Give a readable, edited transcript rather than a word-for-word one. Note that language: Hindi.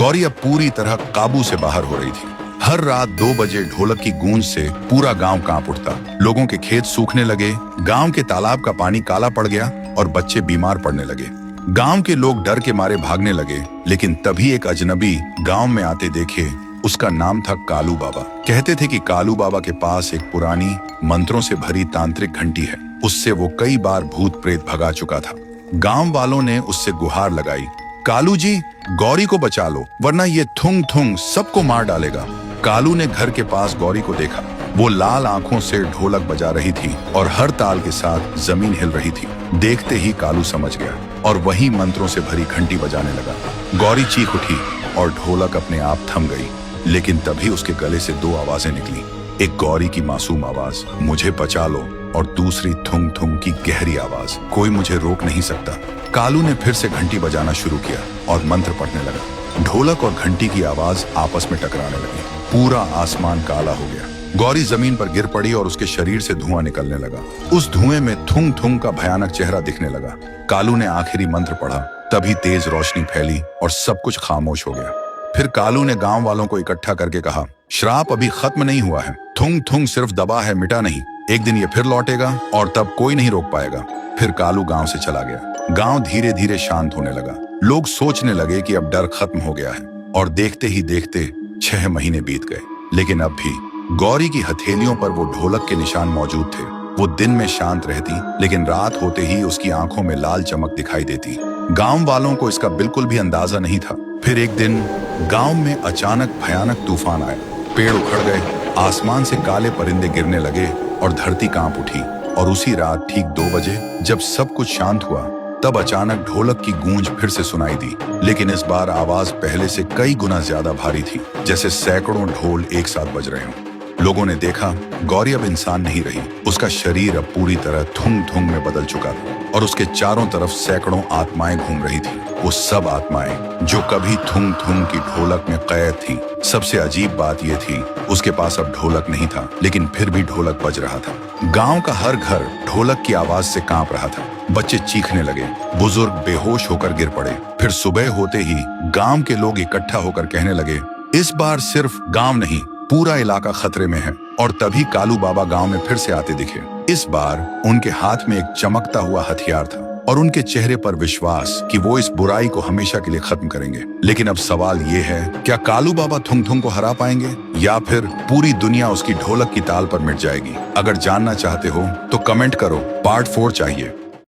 गौरी अब पूरी तरह काबू से बाहर हो रही थी। हर रात 2 बजे ढोलक की गूंज से पूरा गांव कांप उठता। लोगों के खेत सूखने लगे, गांव के तालाब का पानी काला पड़ गया और बच्चे बीमार पड़ने लगे। गांव के लोग डर के मारे भागने लगे, लेकिन तभी एक अजनबी गांव में आते देखे। उसका नाम था कालू बाबा। कहते थे कि कालू बाबा के पास एक पुरानी मंत्रों से भरी तांत्रिक घंटी है। उससे वो कई बार भूत प्रेत भगा चुका था। गांव वालों ने उससे गुहार लगाई, कालू जी, गौरी को बचा लो, वरना ये थुंग थुंग सबको मार डालेगा। कालू ने घर के पास गौरी को देखा। वो लाल आंखों से ढोलक बजा रही थी और हर ताल के साथ जमीन हिल रही थी। देखते ही कालू समझ गया और वही मंत्रों से भरी घंटी बजाने लगा। गौरी चीख उठी और ढोलक अपने आप थम गई। लेकिन तभी उसके गले से 2 आवाजें निकली। एक गौरी की मासूम आवाज, मुझे बचा लो, और दूसरी थुंग थुंग की गहरी आवाज, कोई मुझे रोक नहीं सकता। कालू ने फिर से घंटी बजाना शुरू किया और मंत्र पढ़ने लगा। ढोलक और घंटी की आवाज आपस में टकराने लगी। पूरा आसमान काला हो गया। गौरी जमीन पर गिर पड़ी और उसके शरीर से धुआं निकलने लगा। उस धुएं में थुंग थुंग का भयानक चेहरा दिखने लगा। कालू ने आखिरी मंत्र पढ़ा, तभी तेज रोशनी फैली और सब कुछ खामोश हो गया। फिर कालू ने गांव वालों को इकट्ठा करके कहा, श्राप अभी खत्म नहीं हुआ है। थुंग थुंग सिर्फ दबा है, मिटा नहीं। एक दिन ये फिर लौटेगा और तब कोई नहीं रोक पाएगा। फिर कालू गांव से चला गया। गांव धीरे धीरे शांत होने लगा। लोग सोचने लगे कि अब डर खत्म हो गया है। और देखते ही देखते 6 महीने बीत गए। लेकिन अब भी गौरी की हथेलियों पर वो ढोलक के निशान मौजूद थे। वो दिन में शांत रहती, लेकिन रात होते ही उसकी आंखों में लाल चमक दिखाई देती। गांव वालों को इसका बिल्कुल भी अंदाजा नहीं था। फिर एक दिन गांव में अचानक भयानक तूफान आया। पेड़ उखड़ गए, आसमान से काले परिंदे गिरने लगे और धरती कांप उठी। और उसी रात ठीक 2 बजे जब सब कुछ शांत हुआ, तब अचानक ढोलक की गूंज फिर से सुनाई दी। लेकिन इस बार आवाज पहले से कई गुना ज्यादा भारी थी, जैसे सैकड़ों ढोल एक साथ बज रहे हों। लोगों ने देखा, गौरी अब इंसान नहीं रही। उसका शरीर अब पूरी तरह थुंग थुंग में बदल चुका था और उसके चारों तरफ सैकड़ों आत्माएं घूम रही थी। वो सब आत्माएं जो कभी थुंग थुंग की ढोलक में कैद थी। सबसे अजीब बात यह थी, उसके पास अब ढोलक नहीं था, लेकिन फिर भी ढोलक बज रहा था। गांव का हर घर ढोलक की आवाज से कांप रहा था। बच्चे चीखने लगे, बुजुर्ग बेहोश होकर गिर पड़े। फिर सुबह होते ही गांव के लोग इकट्ठा होकर कहने लगे, इस बार सिर्फ गांव नहीं, पूरा इलाका खतरे में है। और तभी कालू बाबा गांव में फिर से आते दिखे। इस बार उनके हाथ में एक चमकता हुआ हथियार था और उनके चेहरे पर विश्वास कि वो इस बुराई को हमेशा के लिए खत्म करेंगे। लेकिन अब सवाल ये है, क्या कालू बाबा थुंग थुंग को हरा पाएंगे या फिर पूरी दुनिया उसकी ढोलक की ताल पर मिट जाएगी? अगर जानना चाहते हो तो कमेंट करो, पार्ट 4 चाहिए।